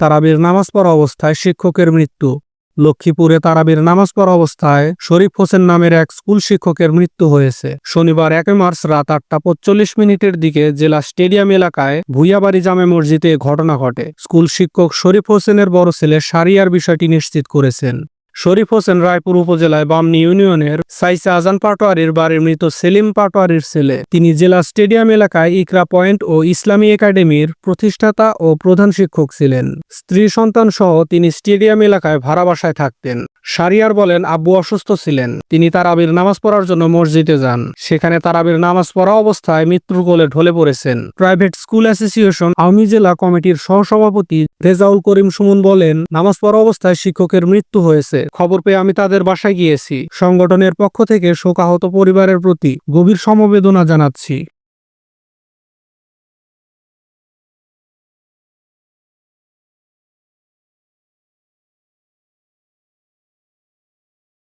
তারাবির নামাজ পড়া অবস্থায় শিক্ষকের মৃত্যু। লক্ষ্মীপুরে তারাবির নামাজ পড়া অবস্থায় শরীফ হোসেন নামের এক স্কুল শিক্ষকের মৃত্যু হয়েছে। শনিবার ১ মার্চ রাত ৮টা ৪৫ দিকে জেলা স্টেডিয়াম এলাকায় ভুইয়াবাড়ি জামে মসজিদে ঘটনা ঘটে। স্কুল শিক্ষক শরীফ হোসেনের বড় ছেলে শাহরিয়ার বিষয়টি নিশ্চিত করেছেন। শরীফ হোসেন রায়পুর উপজেলায় বামনী ইউনিয়নের সাইসা আজান পাটোয়ারির বাড়ির মৃত সেলিম পাটোয়ারির ছেলে। তিনি জেলা স্টেডিয়াম এলাকায় ইকরা পয়েন্ট ও ইসলামী একাডেমির প্রতিষ্ঠাতা ও প্রধান শিক্ষক ছিলেন। স্ত্রী সন্তান সহ তিনি স্টেডিয়াম এলাকায় ভাড়া বাসায় থাকতেন। শাহরিয়ার বলেন, আব্বু অসুস্থ ছিলেন। তিনি তারাবির নামাজ পড়ার জন্য মসজিদে যান। সেখানে তারাবির নামাজ পড়া অবস্থায় মৃত্যুর কোলে ঢলে পড়েছেন। প্রাইভেট স্কুল অ্যাসোসিয়েশন আওয়ামী জেলা কমিটির সহসভাপতি রেজাউল করিম সুমন বলেন, নামাজ পড়া অবস্থায় শিক্ষকের মৃত্যু হয়েছে। খবর পেয়ে আমি তাদের বাসায় গিয়েছি। সংগঠনের পক্ষ থেকে শোকাহত পরিবারের প্রতি গভীর সমবেদনা জানাচ্ছি।